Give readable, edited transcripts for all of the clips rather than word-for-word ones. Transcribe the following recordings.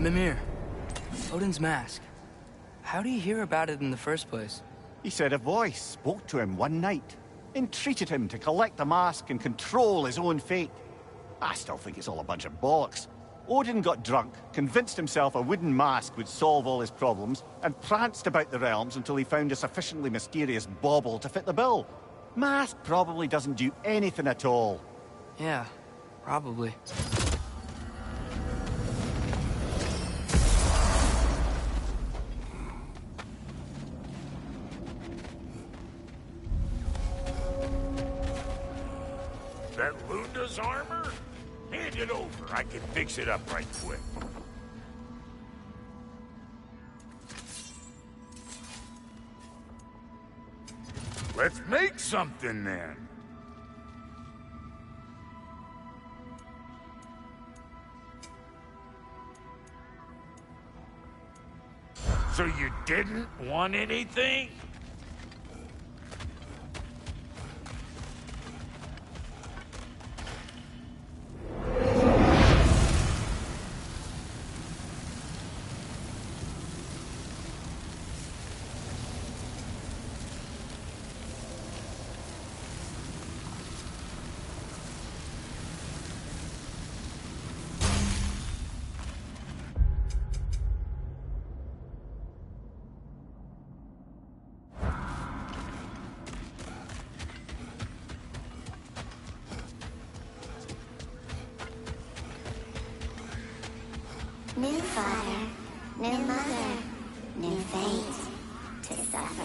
Mimir, Odin's mask. How do you hear about it in the first place? He said a voice spoke to him one night, entreated him to collect the mask and control his own fate. I still think it's all a bunch of bollocks. Odin got drunk, convinced himself a wooden mask would solve all his problems, and pranced about the realms until he found a sufficiently mysterious bauble to fit the bill. Mask probably doesn't do anything at all. Yeah, probably. That Lunda's armor? Hand it over. I can fix it up right quick. Let's make something then. So you didn't want anything? New father, new mother, new fate to suffer.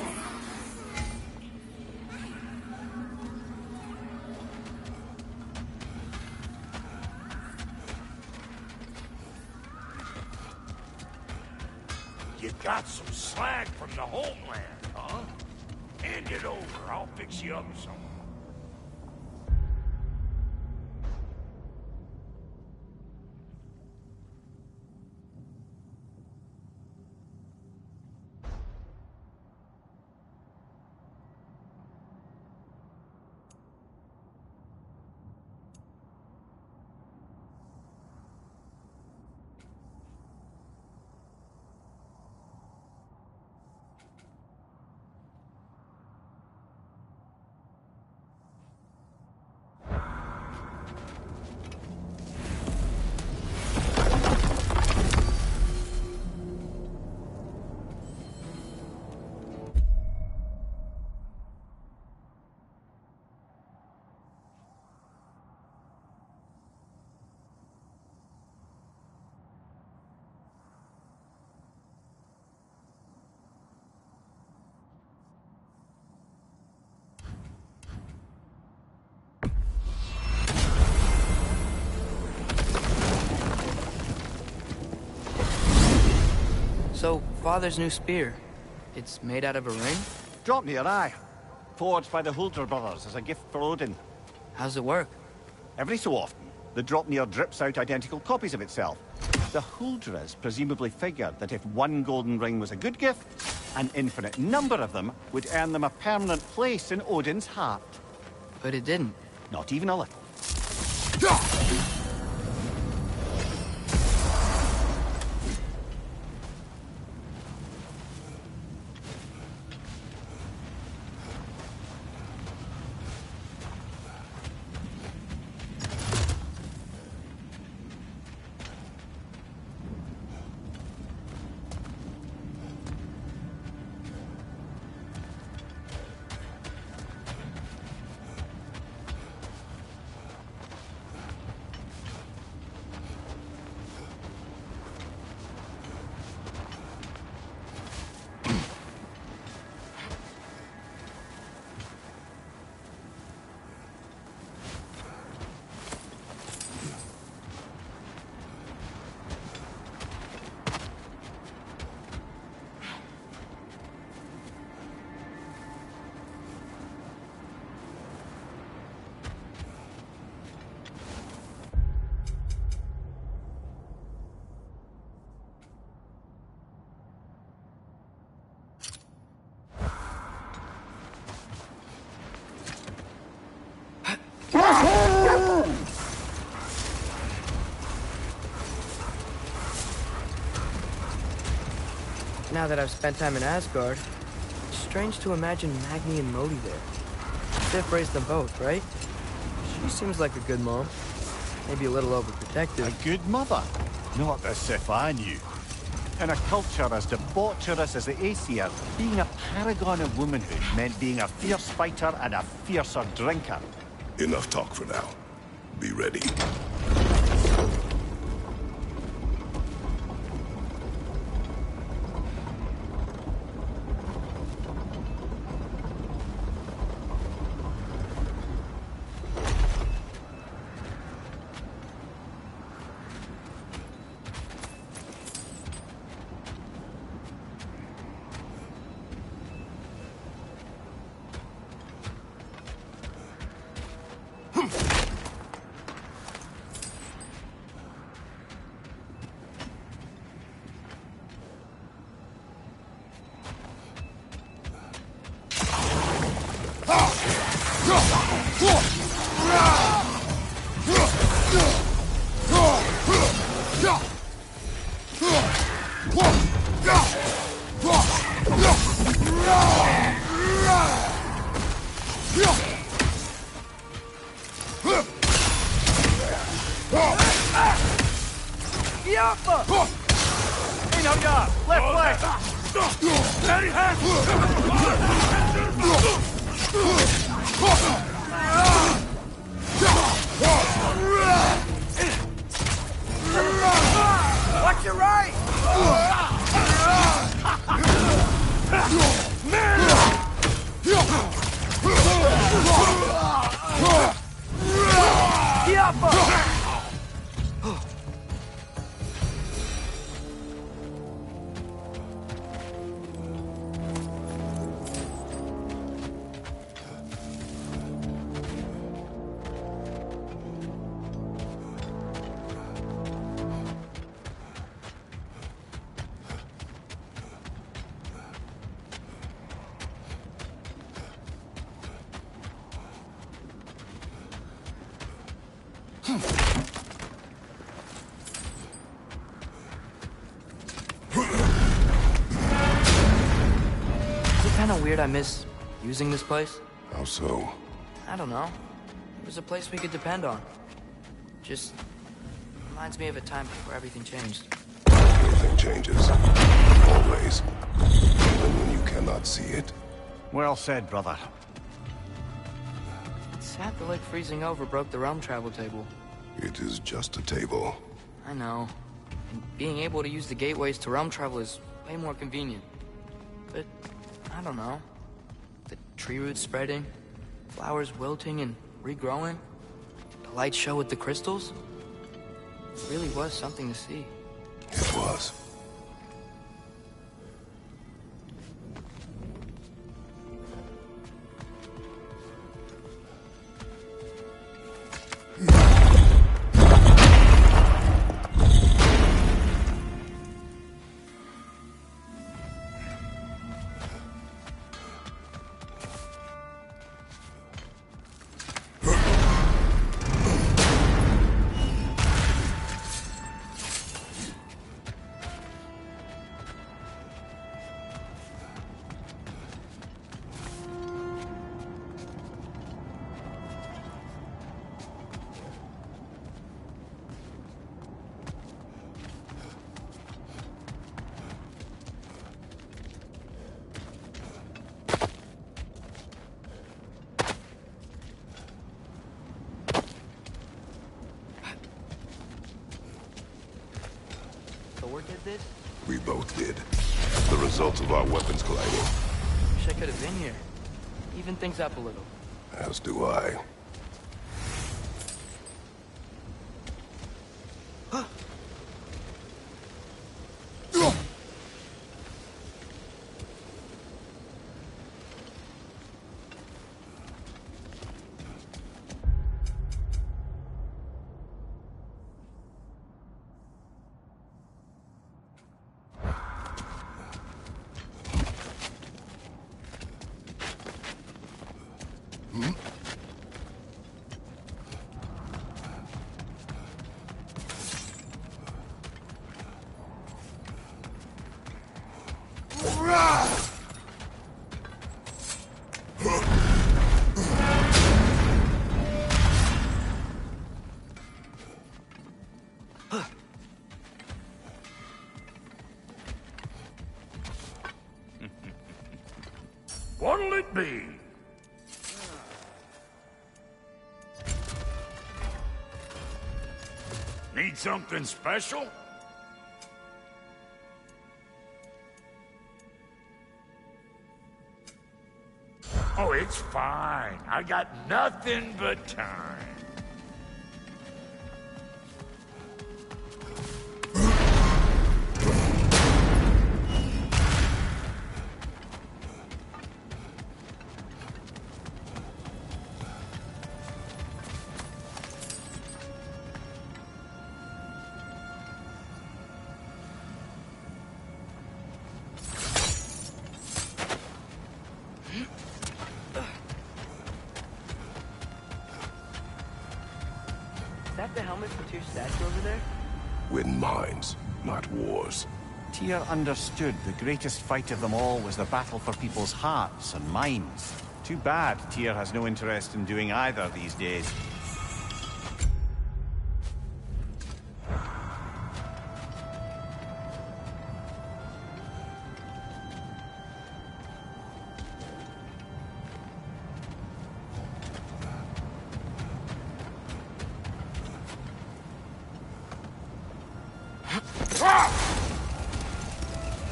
You got some slag from the homeland, huh? Hand it over. I'll fix you up some. So, Father's new spear, it's made out of a ring? Dropped near eye. Forged by the Huldra brothers as a gift for Odin. How's it work? Every so often, the Dropnir drips out identical copies of itself. The Huldras presumably figured that if one golden ring was a good gift, an infinite number of them would earn them a permanent place in Odin's heart. But it didn't. Not even a little. Now that I've spent time in Asgard, it's strange to imagine Magni and Modi there. Sif raised them both, right? She seems like a good mom. Maybe a little overprotective. A good mother. Not the Sif I knew. In a culture as debaucherous as the Aesir, being a paragon of womanhood meant being a fierce fighter and a fiercer drinker. Enough talk for now. Be ready. Watch your right! Kinda weird I miss using this place. How so? I don't know. It was a place we could depend on. Just reminds me of a time before everything changed. Everything changes. Always. Even when you cannot see it. Well said, brother. It's sad the lake freezing over broke the realm travel table. It is just a table. I know. And being able to use the gateways to realm travel is way more convenient. But I don't know. The tree roots spreading, flowers wilting and regrowing, the light show with the crystals. It really was something to see. It was. Thor did this? We both did. The result of our weapons colliding. Wish I could have been here. Even things up a little. As do I. What'll it be? Need something special? Oh, it's fine. I got nothing but time. Is that the helmet from Tyr's statue over there? Win minds, not wars. Tyr understood the greatest fight of them all was the battle for people's hearts and minds. Too bad Tyr has no interest in doing either these days.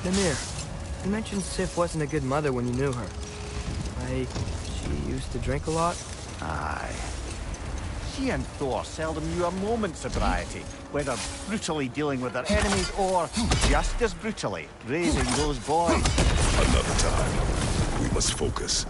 Mimir, you mentioned Sif wasn't a good mother when you knew her. Like, she used to drink a lot? Aye. She and Thor seldom knew a moment's sobriety, whether brutally dealing with their enemies or, just as brutally, raising those boys. Another time. We must focus.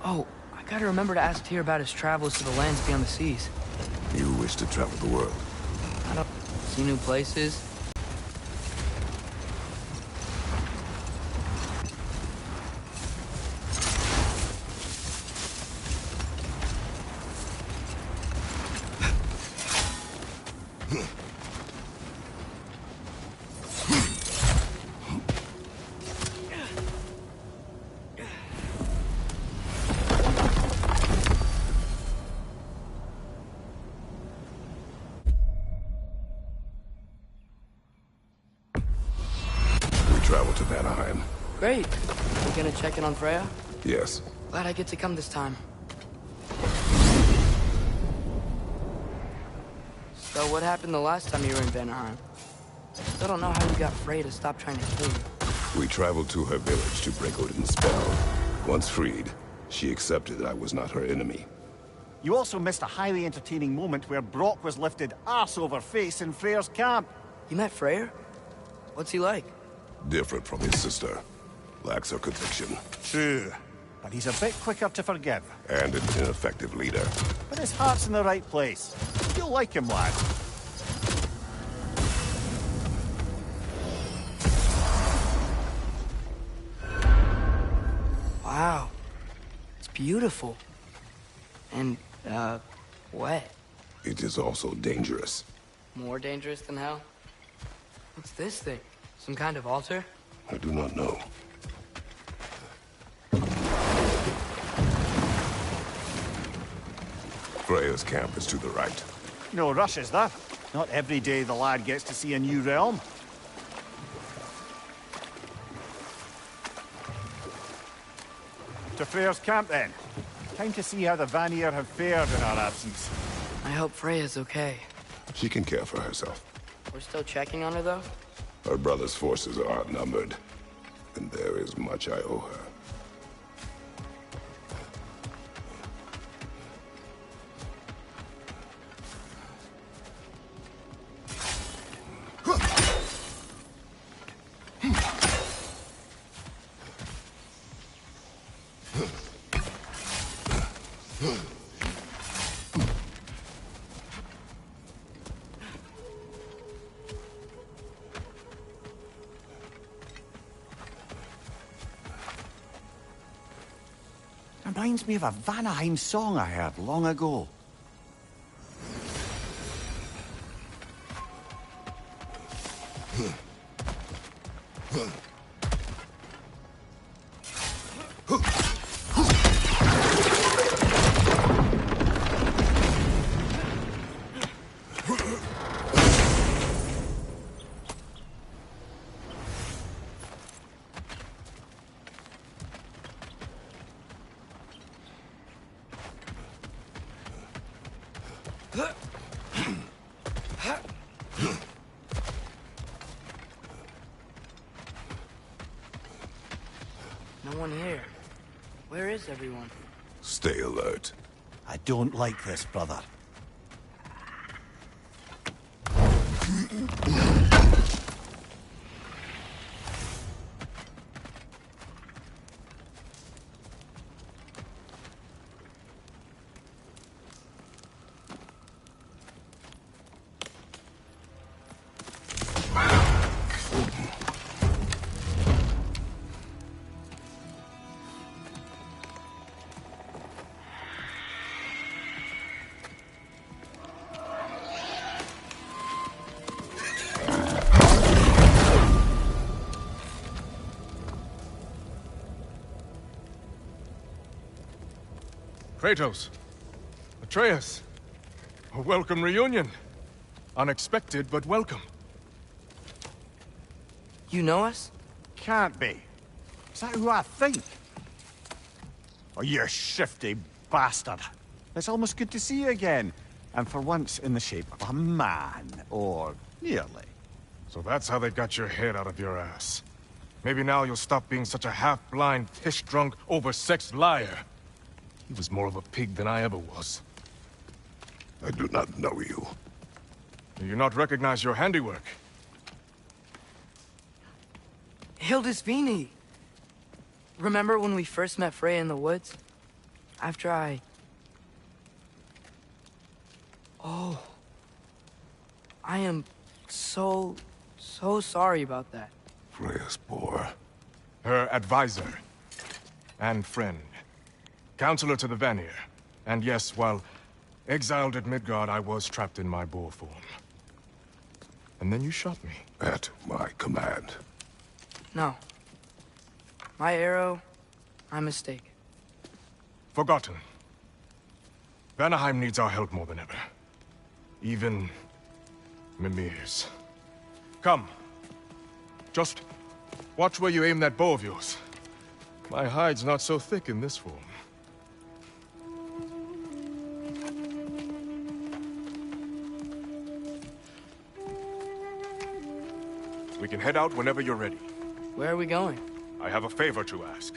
Oh, I gotta remember to ask Tyr about his travels to the lands beyond the seas. You wish to travel the world. I don't see new places. Travel to Vanaheim. Great. You gonna check in on Freya? Yes. Glad I get to come this time. So what happened the last time you were in Vanaheim? Still don't know how you got Freya to stop trying to kill you. We traveled to her village to break Odin's spell. Once freed, she accepted that I was not her enemy. You also missed a highly entertaining moment where Brock was lifted arse over face in Freyr's camp. You met Freyr? What's he like? Different from his sister. Lacks her conviction. True. But he's a bit quicker to forgive. And an ineffective leader. But his heart's in the right place. You'll like him, lad. Wow. It's beautiful. And, wet. It is also dangerous. More dangerous than hell? What's this thing? Some kind of altar? I do not know. Freya's camp is to the right. No rush, is there? Not every day the lad gets to see a new realm. To Freyr's camp, then. Time to see how the Vanir have fared in our absence. I hope Freya's okay. She can care for herself. We're still checking on her, though? Her brother's forces are outnumbered, and there is much I owe her. Reminds me of a Vanaheim song I heard long ago. No one here. Where is everyone? Stay alert. I don't like this, brother. Kratos, Atreus, a welcome reunion. Unexpected, but welcome. You know us? Can't be. Is that who I think? Oh, you shifty bastard. It's almost good to see you again. And for once in the shape of a man, or nearly. So that's how they got your head out of your ass. Maybe now you'll stop being such a half-blind, piss-drunk, oversexed liar. He was more of a pig than I ever was. I do not know you. Do you not recognize your handiwork? Hildisvini! Remember when we first met Freya in the woods? After I... Oh. I am so sorry about that. Freya's poor. Her advisor. And friend. Counselor to the Vanir. And yes, while exiled at Midgard, I was trapped in my boar form. And then you shot me. At my command. No. My arrow, my mistake. Forgotten. Vanaheim needs our help more than ever. Even Mimir's. Come. Just watch where you aim that bow of yours. My hide's not so thick in this form. We can head out whenever you're ready. Where are we going? I have a favor to ask.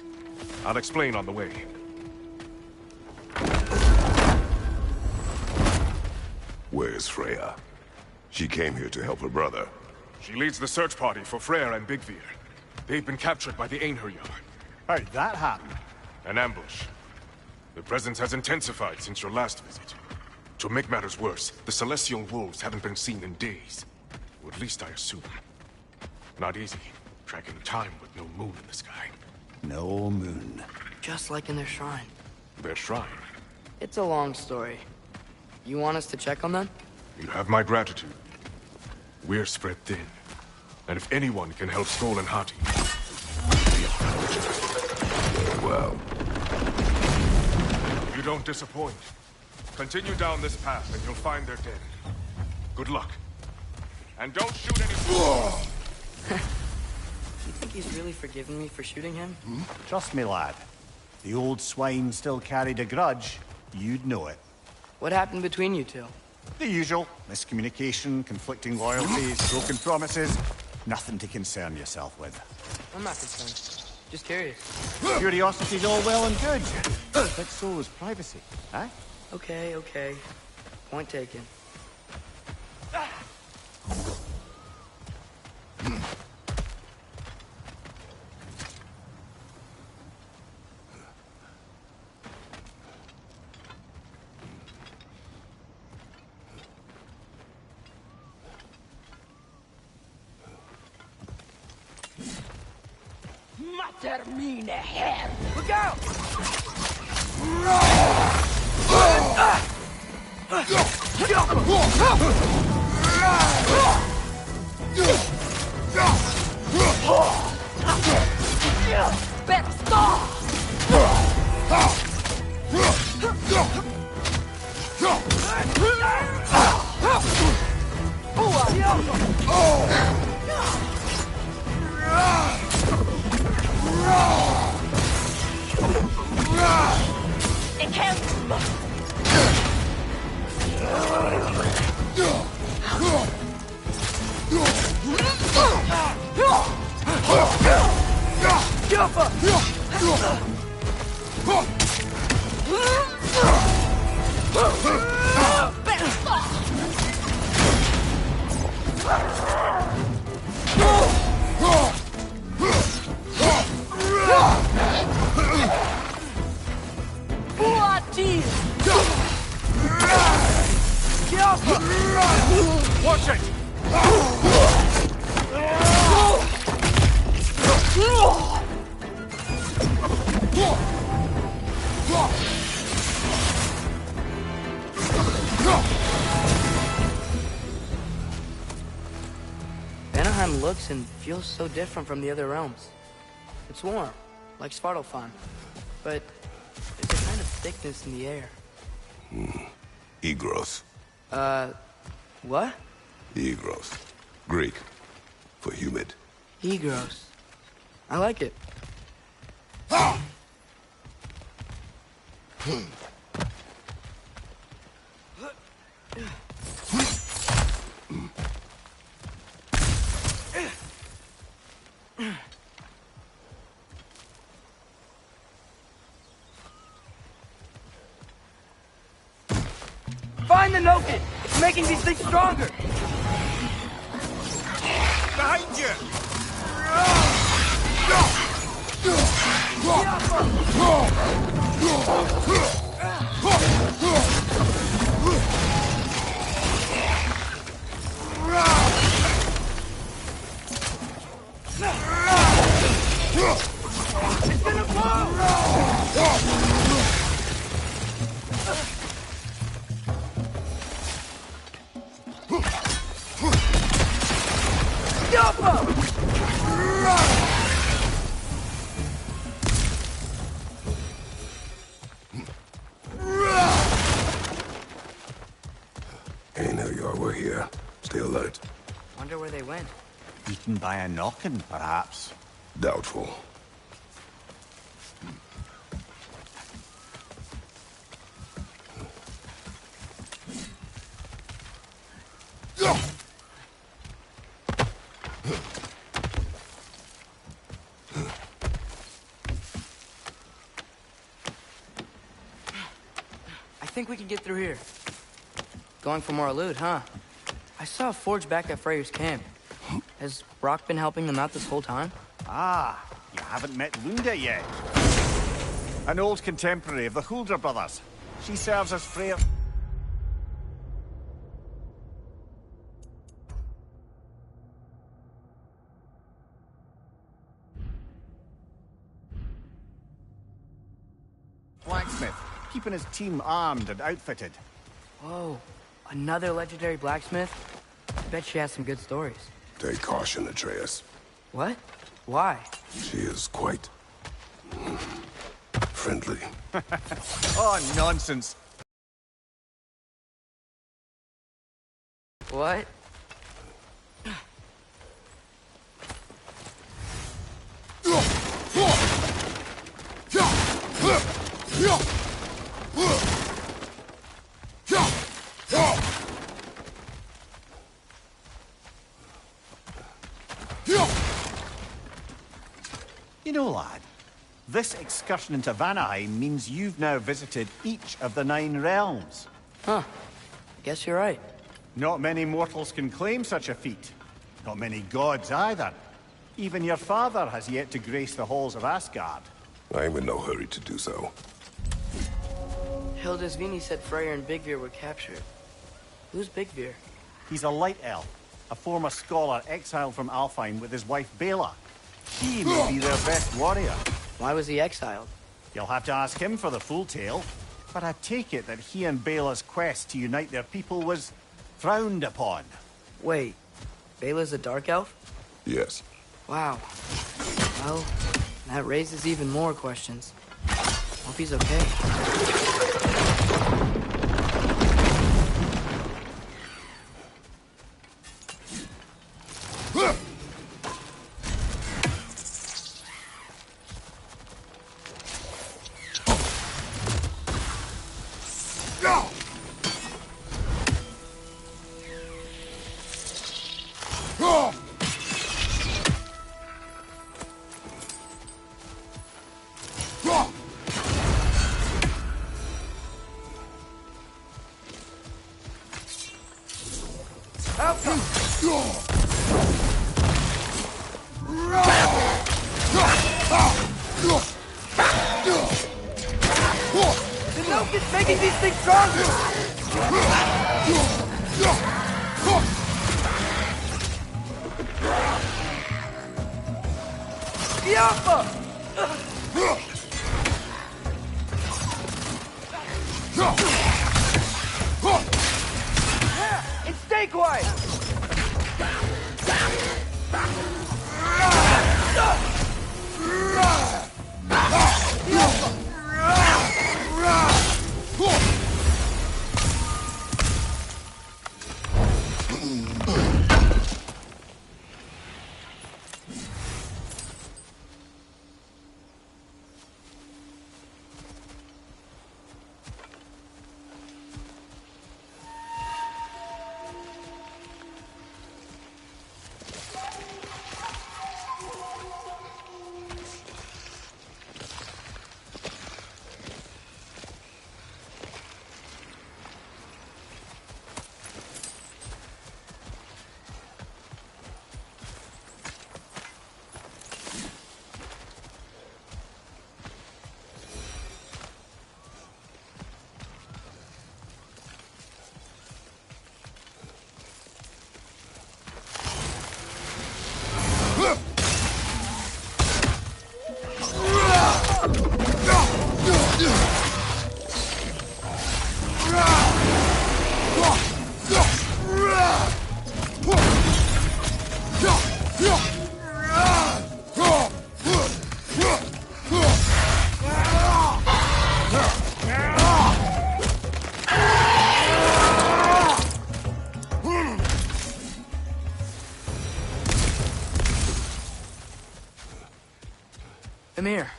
I'll explain on the way. Where's Freya? She came here to help her brother. She leads the search party for Freyr and Bigvir. They've been captured by the Einherjar. How'd that happen? An ambush. The presence has intensified since your last visit. To make matters worse, the Celestial Wolves haven't been seen in days. Or at least I assume. Not easy, tracking time with no moon in the sky. No moon. Just like in their shrine. Their shrine. It's a long story. You want us to check on them? You have my gratitude. We're spread thin. And if anyone can help Skoll and Hati... Well, You don't disappoint. Continue down this path and you'll find their dead. Good luck. And don't shoot any... You think he's really forgiven me for shooting him? Trust me, lad. If the old swine still carried a grudge, you'd know it. What happened between you two? The usual. Miscommunication, conflicting loyalties, broken promises. Nothing to concern yourself with. I'm not concerned. Just curious. Curiosity's all well and good. But so is privacy, eh? Okay, okay. Point taken. Termine her! Look out! Better stop! It can't. Watch it! Vanaheim looks and feels so different from the other realms. It's warm, like Svartalfheim, but there's a kind of thickness in the air. Egros. What? Egros. Greek. For humid. Egros. I like it. Find the Noken! It's making these things stronger! Behind you! It's gonna blow! Ain't no y'all were here. Stay alert. Wonder where they went. Eaten by a knockin', perhaps. Doubtful. I think we can get through here. Going for more loot, huh? I saw a forge back at Freyr's camp. Has Brock been helping them out this whole time? Ah, you haven't met Lunda yet. An old contemporary of the Huldra brothers. She serves as Freyr... blacksmith, keeping his team armed and outfitted. Whoa, another legendary blacksmith? I bet she has some good stories. Take caution, Atreus. What? Why? She is quite... friendly. Oh, nonsense. What? You know, lad, this excursion into Vanaheim means you've now visited each of the 9 realms. Huh. I guess you're right. Not many mortals can claim such a feat. Not many gods either. Even your father has yet to grace the halls of Asgard. I'm in no hurry to do so. Hildisvini said Freyr and Bigvir were captured. Who's Bigvir? He's a light elf, a former scholar exiled from Alfheim with his wife Bela. She may be their best warrior. Why was he exiled? You'll have to ask him for the full tale, but I take it that he and Bela's quest to unite their people was frowned upon. Wait, Bela's a dark elf? Yes. Wow. Well, that raises even more questions. Hope he's okay. The milk is making these things stronger! Yapa! And stay quiet! Amir,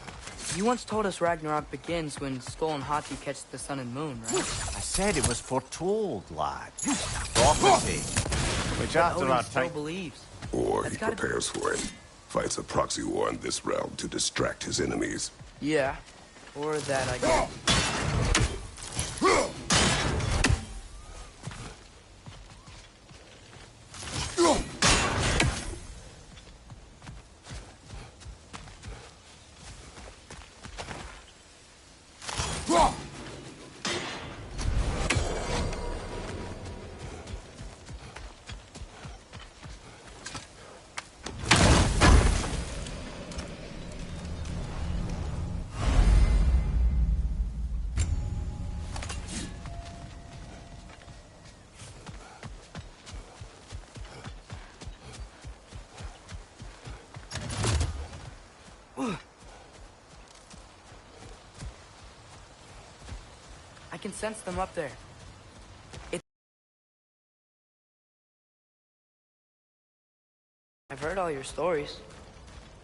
you once told us Ragnarok begins when Skull and Hati catch the sun and moon, right? I said it was foretold, lad. Prophecy. Which after Odin our still time... believes. Or That's he gotta be- prepares for it. Fights a proxy war in this realm to distract his enemies. Yeah. Or that, I guess. I can sense them up there. I've heard all your stories.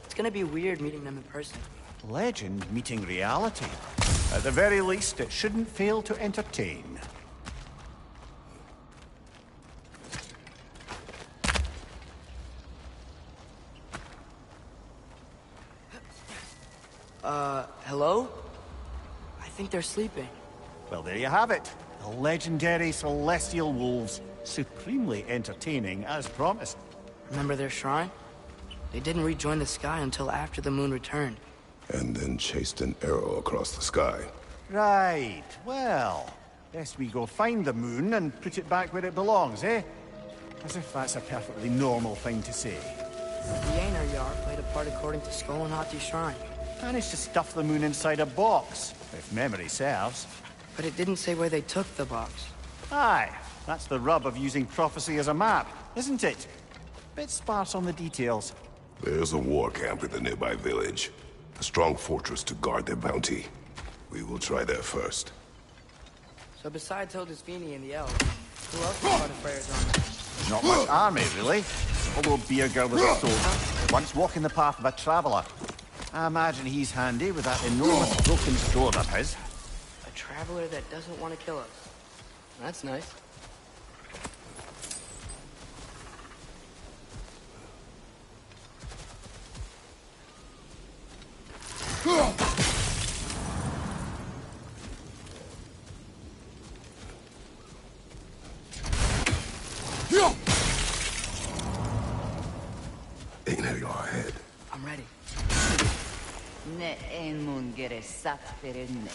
It's gonna be weird meeting them in person. Legend meeting reality. At the very least, it shouldn't fail to entertain. Hello? I think they're sleeping. Well, there you have it. The legendary celestial wolves. Supremely entertaining, as promised. Remember their shrine? They didn't rejoin the sky until after the moon returned. And then chased an arrow across the sky. Right. Well, best we go find the moon and put it back where it belongs, eh? As if that's a perfectly normal thing to say. The Aenar Yar played a part according to Skull and Hati's shrine. Managed to stuff the moon inside a box, if memory serves. But it didn't say where they took the box. Aye, that's the rub of using prophecy as a map, isn't it? Bit sparse on the details. There's a war camp in the nearby village. A strong fortress to guard their bounty. We will try there first. So besides Hildisvini and the elves, who else is part of Freyr's army? Not much army, really. Although Beerger was a soldier, once walking the path of a traveller. I imagine he's handy with that enormous broken sword of his. A traveler that doesn't want to kill us. That's nice. Aenar Yar ahead. I'm ready. Ne emun gere sat perenne.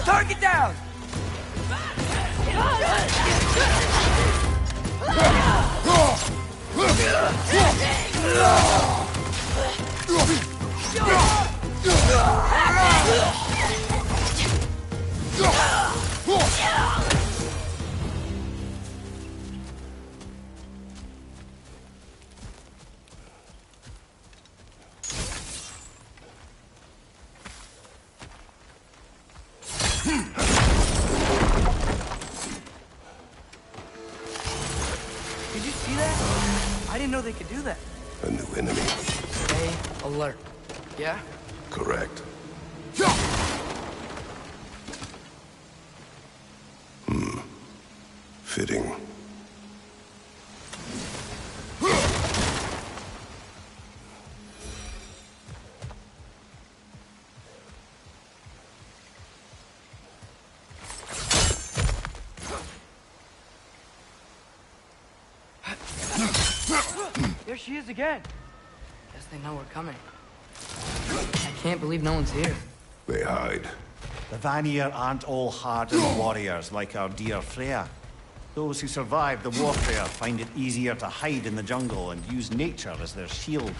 Target down! Did you see that? I didn't know they could do that. A new enemy. Stay alert. Yeah? Correct. Fitting. There she is again. Guess they know we're coming. I can't believe no one's here. They hide. The Vanir aren't all hardened warriors like our dear Freya. Those who survive the warfare find it easier to hide in the jungle and use nature as their shield.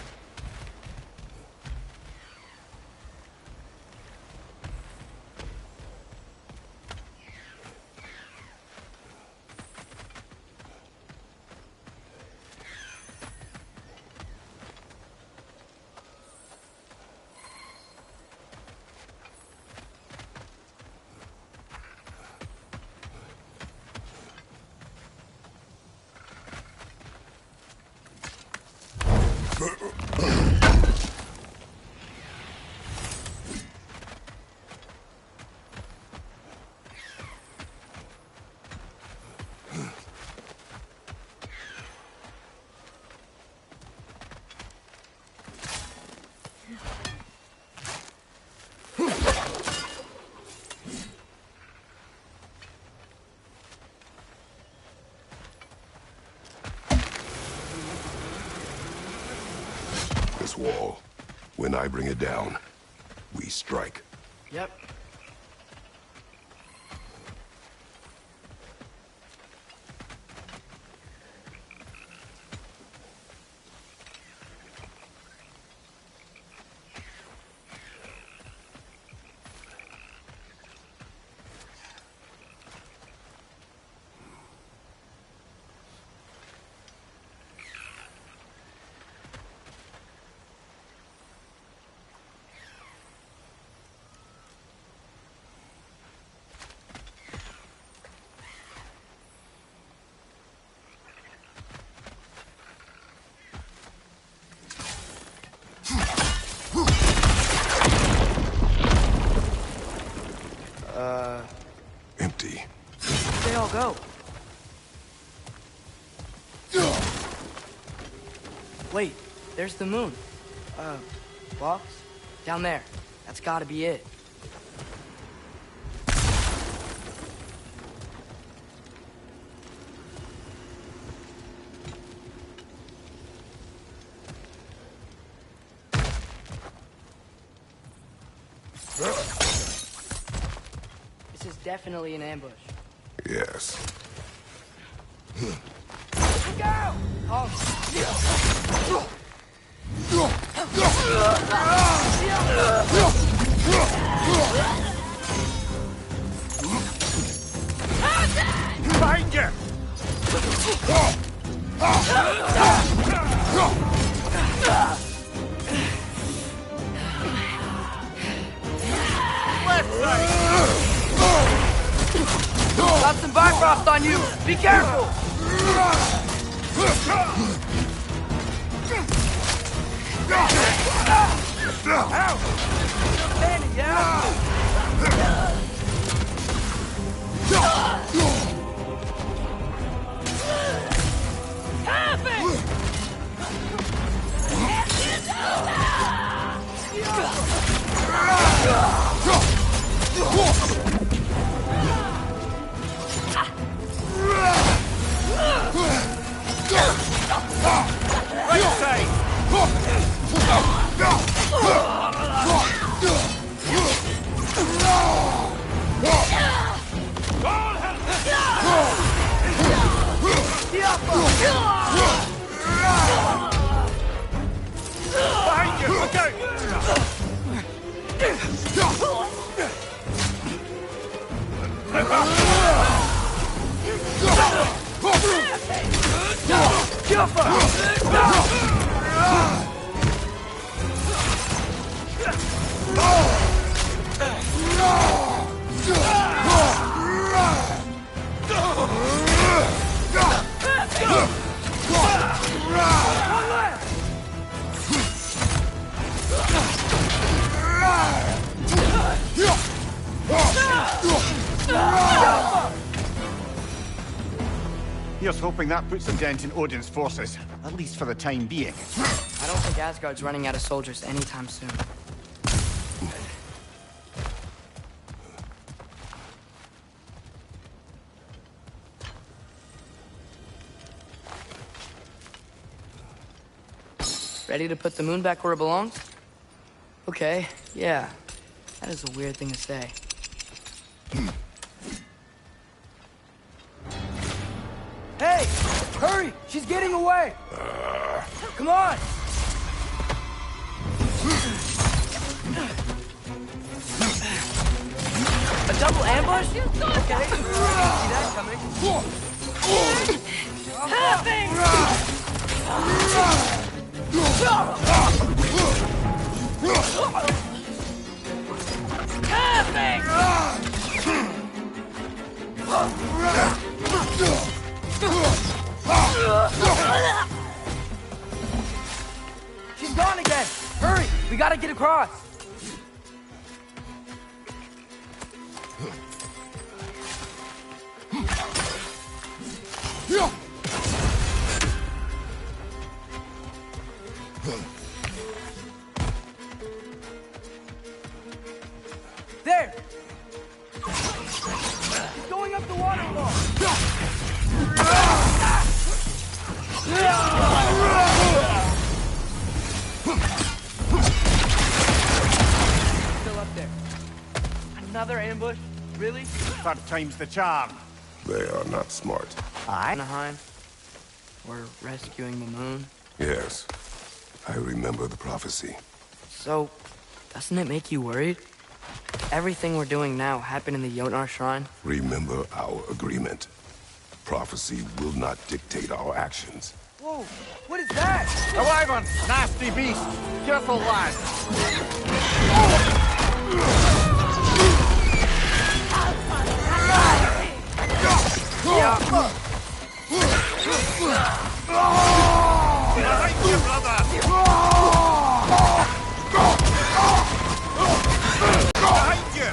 This wall. When I bring it down, we strike. Yep. all go? Wait, there's the moon. Box? Down there. That's gotta be it. This is definitely an ambush. Yes. Look out! Behind you! Left side! Got some Bifrost on you! Be careful! Standing, yeah? Right side! Behind you! Look out! Here's hoping that puts a dent in Odin's forces, at least for the time being. I don't think Asgard's running out of soldiers anytime soon. Ready to put the moon back where it belongs? Okay, yeah. That is a weird thing to say. Hey! Hurry! She's getting away! Come on! A double ambush? Okay. See that coming. She's gone again! Hurry! We gotta get across! There! He's going up the waterfall! Still up there. Another ambush? Really? Third time's the charm. They are not smart. Aye? Anaheim. We're rescuing the moon. Yes. I remember the prophecy. So, doesn't it make you worried? Everything we're doing now happened in the Jotnar Shrine. Remember our agreement. Prophecy will not dictate our actions. Whoa! What is that? A wyvern! Nasty beast! Careful, lad! Behind you, brother! Behind you!